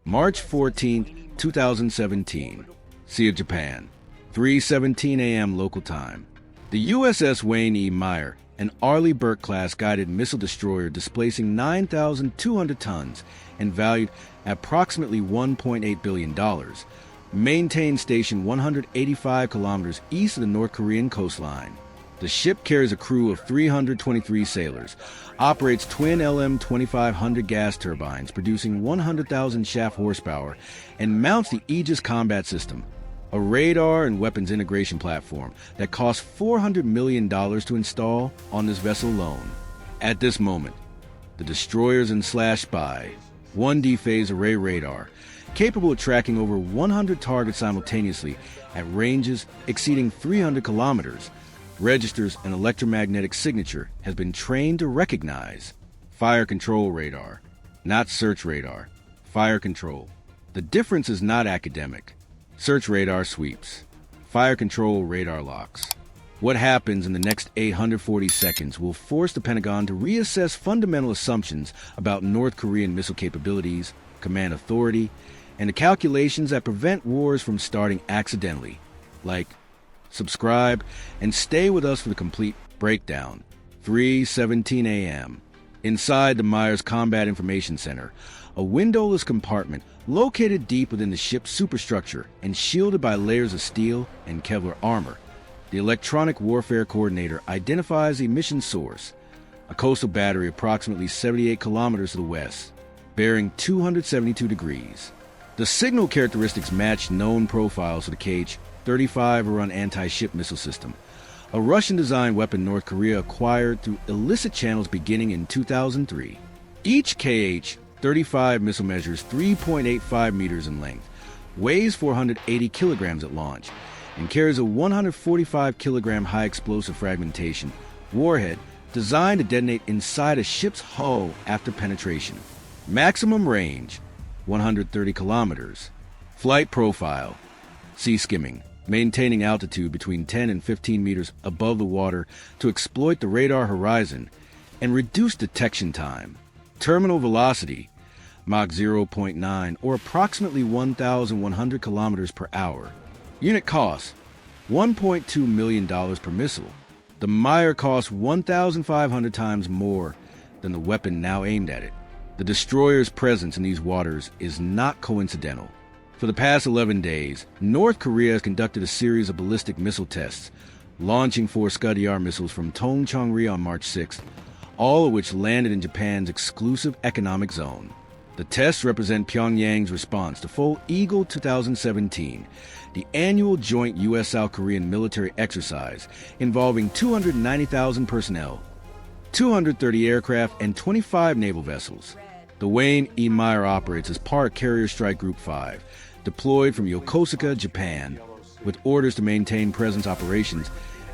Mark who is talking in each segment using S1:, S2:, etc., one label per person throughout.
S1: March 14, 2017. Sea of Japan. 3:17 a.m. local time. The USS Wayne E. Meyer, an Arleigh Burke-class guided missile destroyer displacing 9,200 tons and valued at approximately $1.8 billion, maintained station 185 kilometers east of the North Korean coastline. The ship carries a crew of 323 sailors, operates twin LM-2500 gas turbines producing 100,000 shaft horsepower, and mounts the Aegis combat system, a radar and weapons integration platform that cost $400 million to install on this vessel alone. At this moment, the destroyer is enslashed by 1D phase array radar, capable of tracking over 100 targets simultaneously at ranges exceeding 300 kilometers, registers an electromagnetic signature, has been trained to recognize fire control radar, not search radar, fire control. The difference is not academic. Search radar sweeps, fire control radar locks. What happens in the next 840 seconds will force the Pentagon to reassess fundamental assumptions about North Korean missile capabilities, command authority, and the calculations that prevent wars from starting accidentally. Like, subscribe, and stay with us for the complete breakdown. 3:17 a.m. Inside the Myers Combat Information Center, a windowless compartment located deep within the ship's superstructure and shielded by layers of steel and Kevlar armor. The electronic warfare coordinator identifies the mission source, a coastal battery approximately 78 kilometers to the west, bearing 272 degrees. The signal characteristics match known profiles of the KH-35 Iran anti-ship missile system, a Russian-designed weapon North Korea acquired through illicit channels beginning in 2003. Each KH-35 missile measures 3.85 meters in length, weighs 480 kilograms at launch, and carries a 145-kilogram high-explosive fragmentation warhead designed to detonate inside a ship's hull after penetration. Maximum range, 130 kilometers. Flight profile, sea skimming, maintaining altitude between 10 and 15 meters above the water to exploit the radar horizon and reduce detection time. Terminal velocity, Mach 0.9, or approximately 1,100 kilometers per hour. Unit cost, $1.2 million per missile. The Meyer costs 1,500 times more than the weapon now aimed at it. The destroyer's presence in these waters is not coincidental. For the past 11 days, North Korea has conducted a series of ballistic missile tests, launching 4 Scud-ER missiles from Tongchang-ri on March 6th, all of which landed in Japan's exclusive economic zone. The tests represent Pyongyang's response to Full Eagle 2017, the annual joint U.S.-South Korean military exercise involving 290,000 personnel, 230 aircraft, and 25 naval vessels. The Wayne E. Meyer operates as part of Carrier Strike Group 5, deployed from Yokosuka, Japan, with orders to maintain presence operations,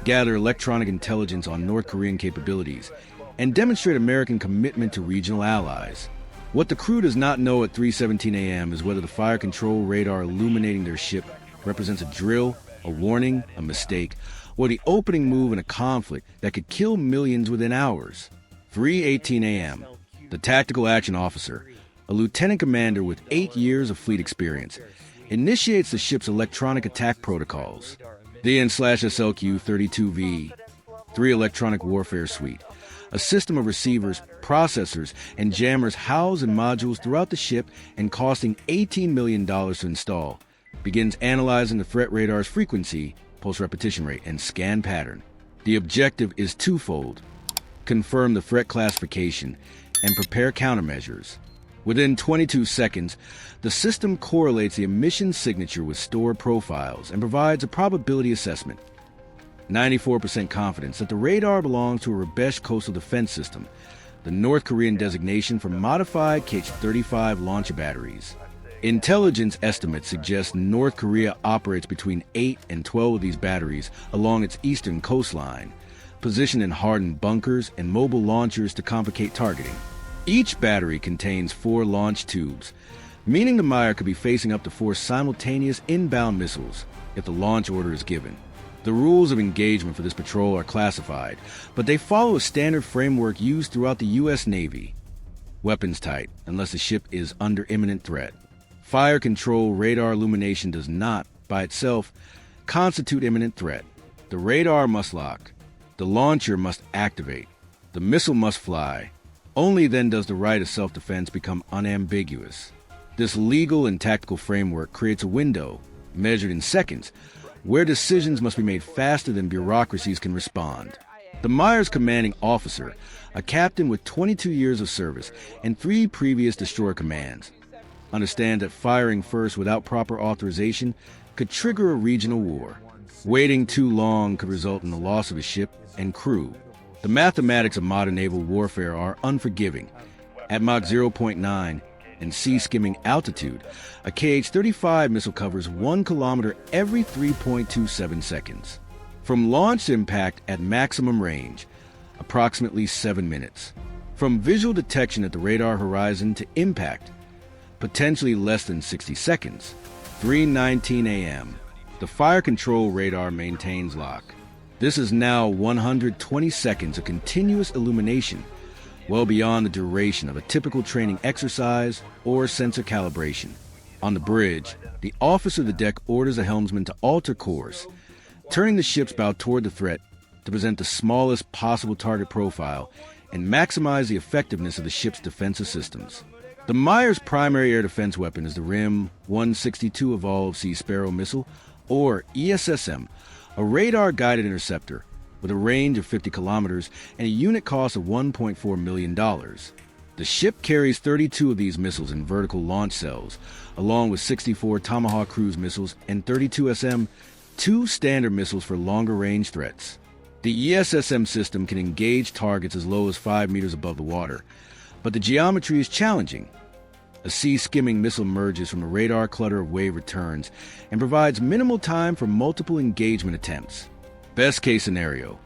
S1: gather electronic intelligence on North Korean capabilities, and demonstrate American commitment to regional allies. What the crew does not know at 3:17 a.m. is whether the fire control radar illuminating their ship represents a drill, a warning, a mistake, or the opening move in a conflict that could kill millions within hours. 3:18 a.m. The tactical action officer, a lieutenant commander with 8 years of fleet experience, initiates the ship's electronic attack protocols. The N/SLQ-32V, 3 electronic warfare suite, a system of receivers, processors, and jammers housed in modules throughout the ship and costing $18 million to install, begins analyzing the threat radar's frequency, pulse repetition rate, and scan pattern. The objective is twofold: confirm the threat classification and prepare countermeasures. Within 22 seconds, the system correlates the emission signature with stored profiles and provides a probability assessment. 94% confidence that the radar belongs to a Rabesh Coastal Defense System, the North Korean designation for modified KH-35 launcher batteries. Intelligence estimates suggest North Korea operates between 8 and 12 of these batteries along its eastern coastline, positioned in hardened bunkers and mobile launchers to complicate targeting. Each battery contains 4 launch tubes, meaning the Meyer could be facing up to 4 simultaneous inbound missiles if the launch order is given. The rules of engagement for this patrol are classified, but they follow a standard framework used throughout the U.S. Navy. Weapons tight, unless the ship is under imminent threat. Fire control radar illumination does not, by itself, constitute imminent threat. The radar must lock. The launcher must activate. The missile must fly. Only then does the right of self-defense become unambiguous. This legal and tactical framework creates a window, measured in seconds, where decisions must be made faster than bureaucracies can respond. The Myers commanding officer, a captain with 22 years of service and 3 previous destroyer commands, understands that firing first without proper authorization could trigger a regional war. Waiting too long could result in the loss of his ship and crew. The mathematics of modern naval warfare are unforgiving. At Mach 0.9 and sea-skimming altitude, a KH-35 missile covers 1 kilometer every 3.27 seconds. From launch to impact at maximum range, approximately 7 minutes. From visual detection at the radar horizon to impact, potentially less than 60 seconds. 3:19 a.m. The fire control radar maintains lock. This is now 120 seconds of continuous illumination, well beyond the duration of a typical training exercise or sensor calibration. On the bridge, the officer of the deck orders the helmsman to alter course, turning the ship's bow toward the threat to present the smallest possible target profile and maximize the effectiveness of the ship's defensive systems. The Myers' primary air defense weapon is the RIM 162 Evolved Sea Sparrow missile, or ESSM, a radar-guided interceptor with a range of 50 kilometers and a unit cost of $1.4 million. The ship carries 32 of these missiles in vertical launch cells, along with 64 Tomahawk cruise missiles and 32 SM, 2 standard missiles for longer-range threats. The ESSM system can engage targets as low as 5 meters above the water, but the geometry is challenging. A sea-skimming missile emerges from a radar clutter of wave returns and provides minimal time for multiple engagement attempts. Best case scenario: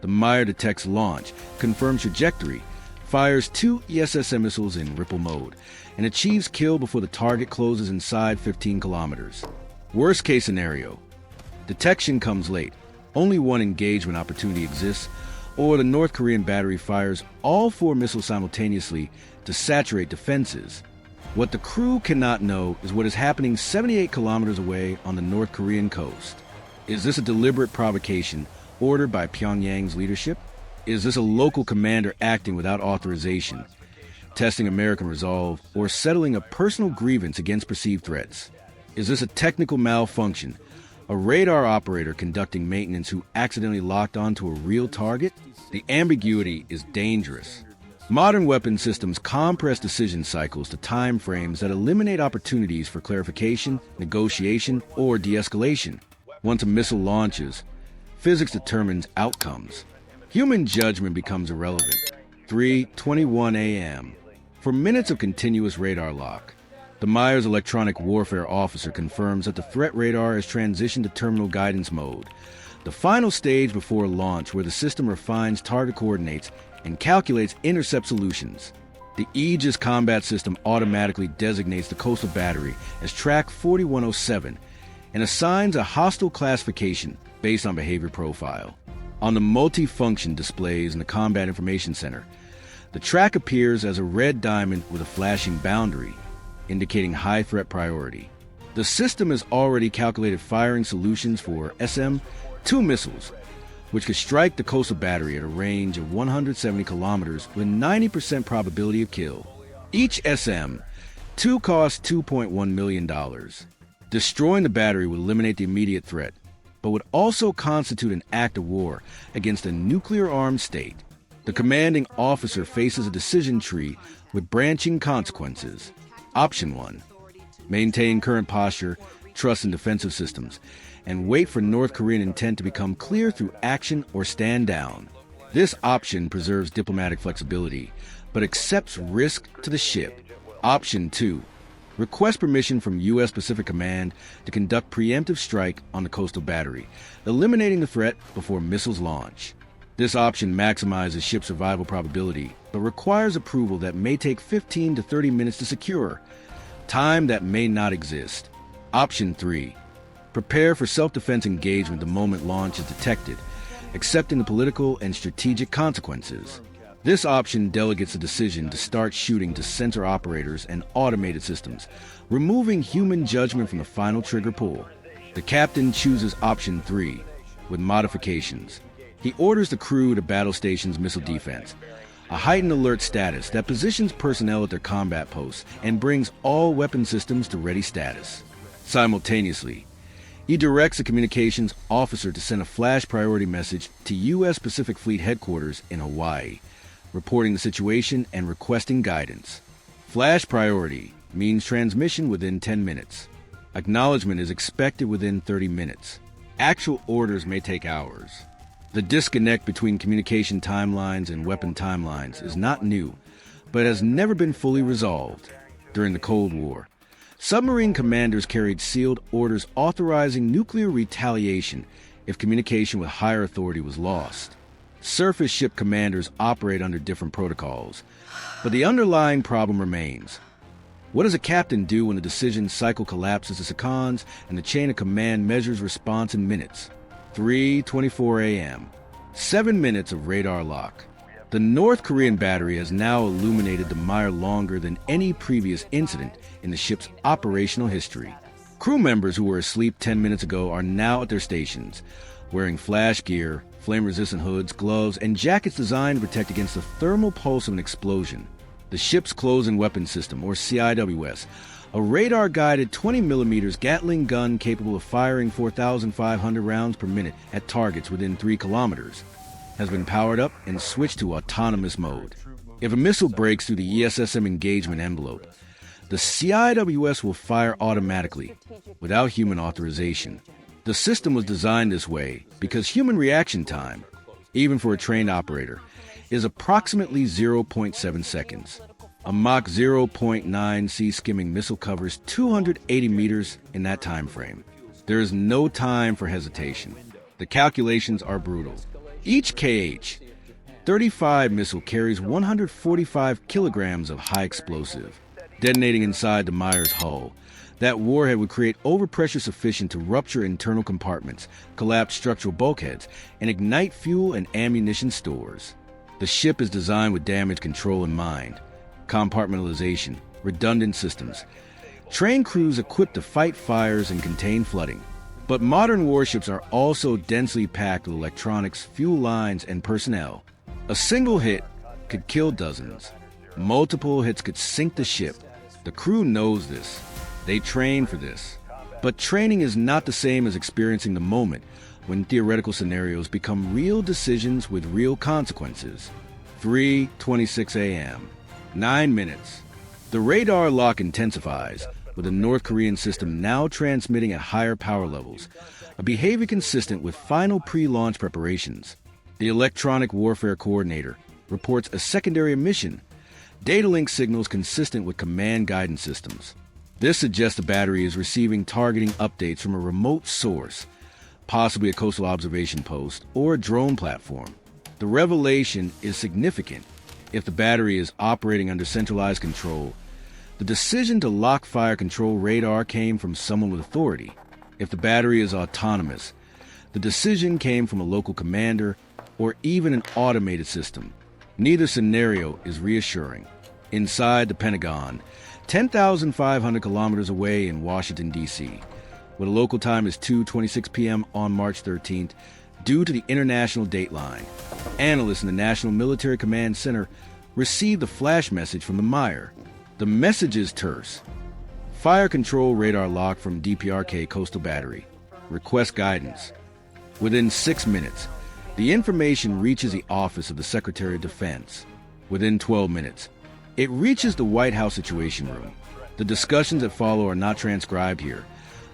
S1: the Meyer detects launch, confirms trajectory, fires 2 ESSM missiles in ripple mode, and achieves kill before the target closes inside 15 kilometers. Worst case scenario: detection comes late, only one engagement opportunity exists, or the North Korean battery fires all 4 missiles simultaneously to saturate defenses. What the crew cannot know is what is happening 78 kilometers away on the North Korean coast. Is this a deliberate provocation ordered by Pyongyang's leadership? Is this a local commander acting without authorization, testing American resolve, or settling a personal grievance against perceived threats? Is this a technical malfunction, a radar operator conducting maintenance who accidentally locked onto a real target? The ambiguity is dangerous. Modern weapon systems compress decision cycles to time frames that eliminate opportunities for clarification, negotiation, or de-escalation. Once a missile launches, physics determines outcomes. Human judgment becomes irrelevant. 3:21 a.m. For minutes of continuous radar lock, the Myers electronic warfare officer confirms that the threat radar has transitioned to terminal guidance mode, the final stage before launch where the system refines target coordinates and calculates intercept solutions. The Aegis combat system automatically designates the coastal battery as Track 4107 and assigns a hostile classification based on behavior profile. On the multi-function displays in the Combat Information Center, the track appears as a red diamond with a flashing boundary, indicating high threat priority. The system has already calculated firing solutions for SM-2 missiles, which could strike the coastal battery at a range of 170 kilometers with a 90% probability of kill. Each SM-2 costs $2.1 million. Destroying the battery would eliminate the immediate threat, but would also constitute an act of war against a nuclear-armed state. The commanding officer faces a decision tree with branching consequences. Option 1. Maintain current posture, trust in defensive systems, and wait for North Korean intent to become clear through action or stand down. This option preserves diplomatic flexibility, but accepts risk to the ship. Option 2. Request permission from U.S. Pacific Command to conduct preemptive strike on the coastal battery, eliminating the threat before missiles launch. This option maximizes ship survival probability, but requires approval that may take 15 to 30 minutes to secure, time that may not exist. Option 3. Prepare for self-defense engagement the moment launch is detected, accepting the political and strategic consequences. This option delegates the decision to start shooting to sensor operators and automated systems, removing human judgment from the final trigger pull. The captain chooses option 3, with modifications. He orders the crew to battle station's missile defense, a heightened alert status that positions personnel at their combat posts and brings all weapon systems to ready status. Simultaneously, he directs a communications officer to send a flash priority message to U.S. Pacific Fleet headquarters in Hawaii, reporting the situation and requesting guidance. Flash priority means transmission within 10 minutes. Acknowledgement is expected within 30 minutes. Actual orders may take hours. The disconnect between communication timelines and weapon timelines is not new, but has never been fully resolved. During the Cold War, submarine commanders carried sealed orders authorizing nuclear retaliation if communication with higher authority was lost. Surface ship commanders operate under different protocols, but the underlying problem remains. What does a captain do when the decision cycle collapses to seconds and the chain of command measures response in minutes? 3:24 a.m. 7 minutes of radar lock. The North Korean battery has now illuminated the mire longer than any previous incident in the ship's operational history. Crew members who were asleep 10 minutes ago are now at their stations, wearing flash gear, flame-resistant hoods, gloves, and jackets designed to protect against the thermal pulse of an explosion. The ship's close-in weapon system, or CIWS, a radar-guided 20mm Gatling gun capable of firing 4,500 rounds per minute at targets within 3 kilometers, has been powered up and switched to autonomous mode. If a missile breaks through the ESSM engagement envelope, the CIWS will fire automatically, without human authorization. The system was designed this way because human reaction time, even for a trained operator, is approximately 0.7 seconds. A Mach 0.9 sea-skimming missile covers 280 meters in that time frame. There is no time for hesitation. The calculations are brutal. Each KH-35 missile carries 145 kilograms of high explosive. Detonating inside the mire's hull, that warhead would create overpressure sufficient to rupture internal compartments, collapse structural bulkheads, and ignite fuel and ammunition stores. The ship is designed with damage control in mind. Compartmentalization, redundant systems, trained crews equipped to fight fires and contain flooding. But modern warships are also densely packed with electronics, fuel lines, and personnel. A single hit could kill dozens. Multiple hits could sink the ship. The crew knows this. They train for this. But training is not the same as experiencing the moment when theoretical scenarios become real decisions with real consequences. 3:26 a.m. 9 minutes. The radar lock intensifies, with the North Korean system now transmitting at higher power levels, a behavior consistent with final pre-launch preparations. The electronic warfare coordinator reports a secondary emission, data link signals consistent with command guidance systems. This suggests the battery is receiving targeting updates from a remote source, possibly a coastal observation post or a drone platform. The revelation is significant. If the battery is operating under centralized control, the decision to lock fire control radar came from someone with authority. If the battery is autonomous, the decision came from a local commander or even an automated system. Neither scenario is reassuring. Inside the Pentagon, 10,500 kilometers away in Washington, D.C., where the local time is 2:26 p.m. on March 13th, due to the international dateline, analysts in the National Military Command Center received the flash message from the mire. The message is terse. Fire control radar lock from DPRK Coastal Battery. Request guidance. Within 6 minutes, the information reaches the office of the Secretary of Defense. Within 12 minutes, it reaches the White House Situation Room. The discussions that follow are not transcribed here,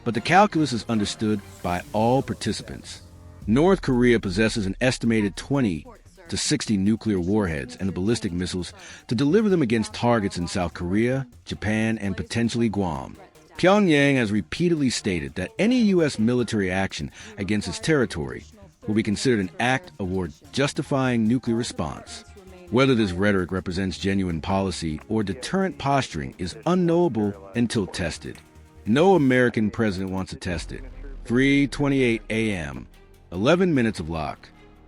S1: but the calculus is understood by all participants. North Korea possesses an estimated 20 to 60 nuclear warheads and the ballistic missiles to deliver them against targets in South Korea, Japan, and potentially Guam. Pyongyang has repeatedly stated that any U.S. military action against its territory will be considered an act of war justifying nuclear response. Whether this rhetoric represents genuine policy or deterrent posturing is unknowable until tested. No American president wants to test it. 3:28 a.m. 11 minutes of lock.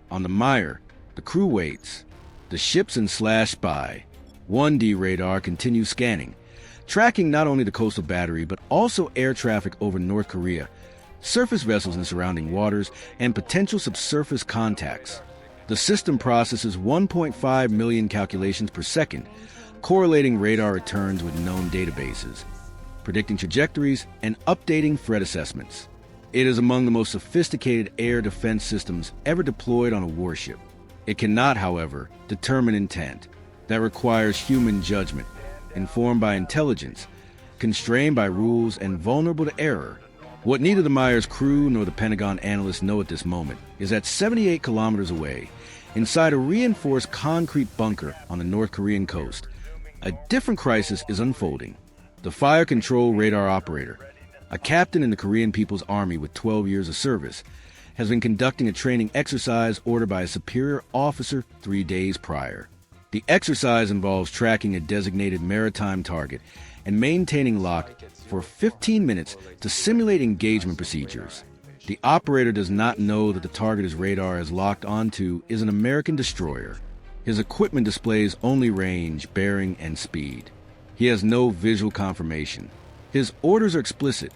S1: On the mire, the crew waits. The ships and spy 1D radar continues scanning, tracking not only the coastal battery but also air traffic over North Korea, surface vessels in surrounding waters, and potential subsurface contacts. The system processes 1.5 million calculations per second, correlating radar returns with known databases, predicting trajectories, and updating threat assessments. It is among the most sophisticated air defense systems ever deployed on a warship. It cannot, however, determine intent. That requires human judgment, informed by intelligence, constrained by rules, and vulnerable to error. What neither the Myers crew nor the Pentagon analysts know at this moment is that 78 kilometers away, inside a reinforced concrete bunker on the North Korean coast, a different crisis is unfolding. The fire control radar operator, a captain in the Korean People's Army with 12 years of service, has been conducting a training exercise ordered by a superior officer 3 days prior. The exercise involves tracking a designated maritime target and maintaining lock for 15 minutes to simulate engagement procedures. The operator does not know that the target his radar is locked onto is an American destroyer. His equipment displays only range, bearing, and speed. He has no visual confirmation. His orders are explicit.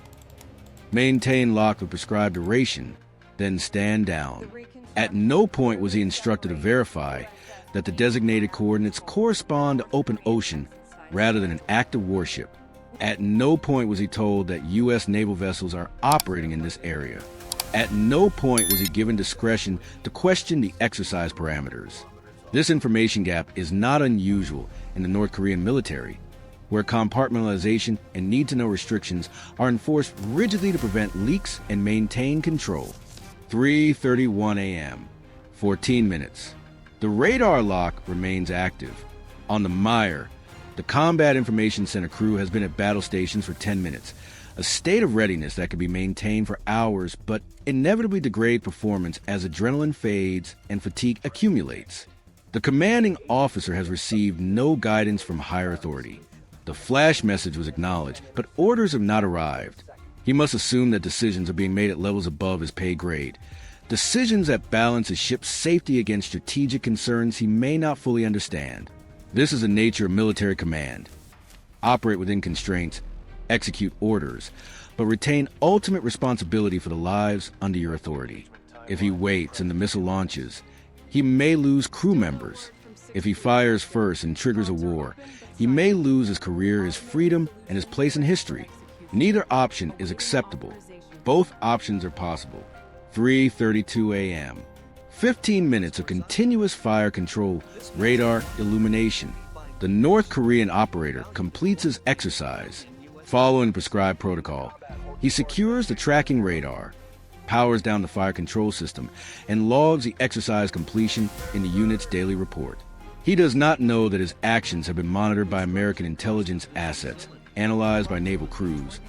S1: Maintain lock for prescribed duration, then stand down. At no point was he instructed to verify that the designated coordinates correspond to open ocean rather than an active warship. At no point was he told that U.S. naval vessels are operating in this area. At no point was he given discretion to question the exercise parameters. This information gap is not unusual in the North Korean military, where compartmentalization and need-to-know restrictions are enforced rigidly to prevent leaks and maintain control. 3:31 a.m. 14 minutes. The radar lock remains active. On the Meyer, the Combat Information Center crew has been at battle stations for 10 minutes, a state of readiness that can be maintained for hours but inevitably degrade performance as adrenaline fades and fatigue accumulates. The commanding officer has received no guidance from higher authority. The flash message was acknowledged, but orders have not arrived. He must assume that decisions are being made at levels above his pay grade, decisions that balance his ship's safety against strategic concerns he may not fully understand. This is the nature of military command. Operate within constraints, execute orders, but retain ultimate responsibility for the lives under your authority. If he waits and the missile launches, he may lose crew members. If he fires first and triggers a war, he may lose his career, his freedom, and his place in history. Neither option is acceptable. Both options are possible. 3:32 a.m. 15 minutes of continuous fire control, radar illumination. The North Korean operator completes his exercise. Following prescribed protocol, he secures the tracking radar, powers down the fire control system, and logs the exercise completion in the unit's daily report. He does not know that his actions have been monitored by American intelligence assets, analyzed by naval crews,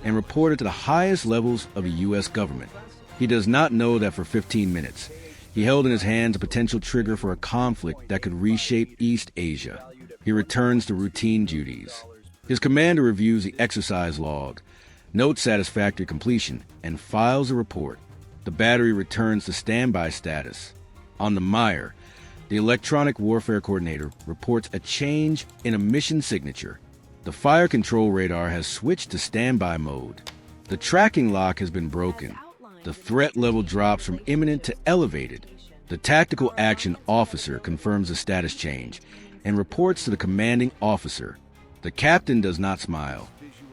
S1: and reported to the highest levels of the U.S. government. He does not know that for 15 minutes, he held in his hands a potential trigger for a conflict that could reshape East Asia. He returns to routine duties. His commander reviews the exercise log, notes satisfactory completion, and files a report. The battery returns to standby status. On the Meyer, the electronic warfare coordinator reports a change in a mission signature. The fire control radar has switched to standby mode. The tracking lock has been broken. The threat level drops from imminent to elevated. The tactical action officer confirms the status change and reports to the commanding officer. The captain does not smile.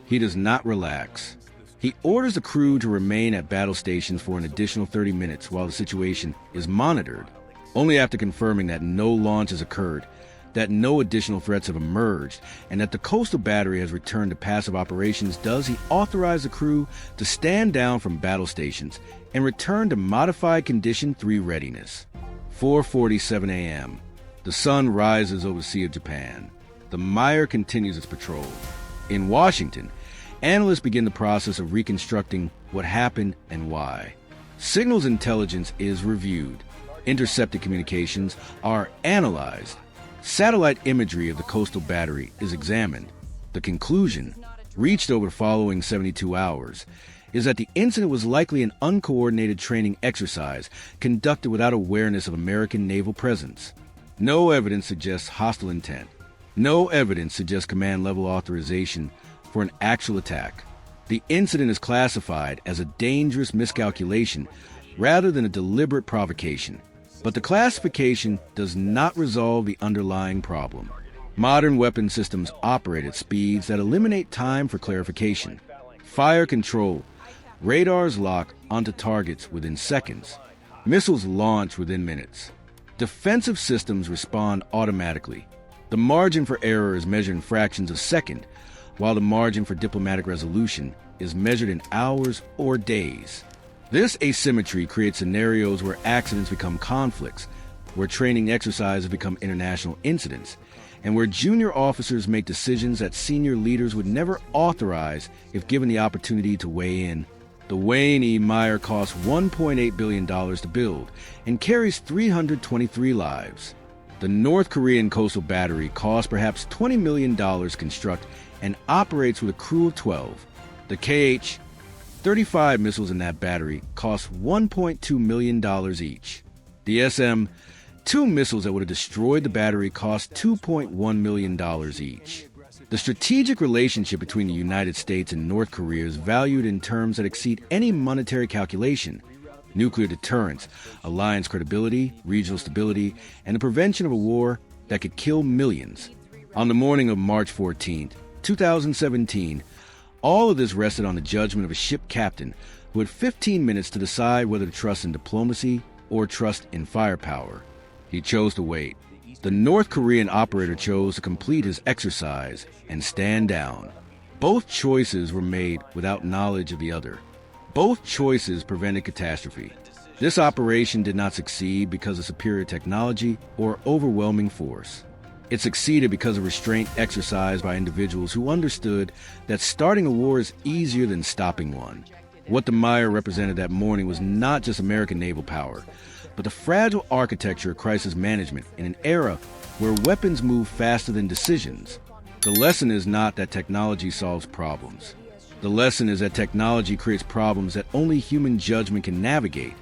S1: He does not relax. He orders the crew to remain at battle stations for an additional 30 minutes while the situation is monitored. Only after confirming that no launch has occurred, that no additional threats have emerged, and that the coastal battery has returned to passive operations does he authorize the crew to stand down from battle stations and return to modified Condition 3 readiness. 4:47 a.m. The sun rises over the Sea of Japan. The Meyer continues its patrol. In Washington, analysts begin the process of reconstructing what happened and why. Signals intelligence is reviewed. Intercepted communications are analyzed. Satellite imagery of the coastal battery is examined. The conclusion, reached over the following 72 hours, is that the incident was likely an uncoordinated training exercise conducted without awareness of American naval presence. No evidence suggests hostile intent. No evidence suggests command-level authorization for an actual attack. The incident is classified as a dangerous miscalculation rather than a deliberate provocation. But the classification does not resolve the underlying problem. Modern weapon systems operate at speeds that eliminate time for clarification. Fire control. Radars lock onto targets within seconds. Missiles launch within minutes. Defensive systems respond automatically. The margin for error is measured in fractions of a second, while the margin for diplomatic resolution is measured in hours or days. This asymmetry creates scenarios where accidents become conflicts, where training exercises become international incidents, and where junior officers make decisions that senior leaders would never authorize if given the opportunity to weigh in. The Wayne E. Meyer cost $1.8 billion to build and carries 323 lives. The North Korean coastal battery cost perhaps $20 million to construct and operates with a crew of 12. The KH-35 missiles in that battery cost $1.2 million each. The SM-2 missiles that would have destroyed the battery cost $2.1 million each. The strategic relationship between the United States and North Korea is valued in terms that exceed any monetary calculation. Nuclear deterrence, alliance credibility, regional stability, and the prevention of a war that could kill millions. On the morning of March 14, 2017, all of this rested on the judgment of a ship captain who had 15 minutes to decide whether to trust in diplomacy or trust in firepower. He chose to wait. The North Korean operator chose to complete his exercise and stand down. Both choices were made without knowledge of the other. Both choices prevented catastrophe. This operation did not succeed because of superior technology or overwhelming force. It succeeded because of restraint exercised by individuals who understood that starting a war is easier than stopping one. What the Meyer represented that morning was not just American naval power, but the fragile architecture of crisis management in an era where weapons move faster than decisions. The lesson is not that technology solves problems. The lesson is that technology creates problems that only human judgment can navigate,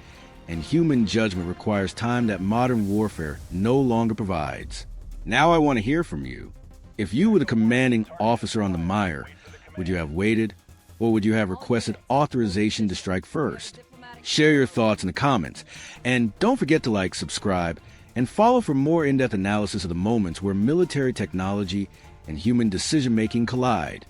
S1: and human judgment requires time that modern warfare no longer provides. Now I want to hear from you. If you were the commanding officer on the Meyer, would you have waited, or would you have requested authorization to strike first? Share your thoughts in the comments, and don't forget to like, subscribe, and follow for more in-depth analysis of the moments where military technology and human decision-making collide.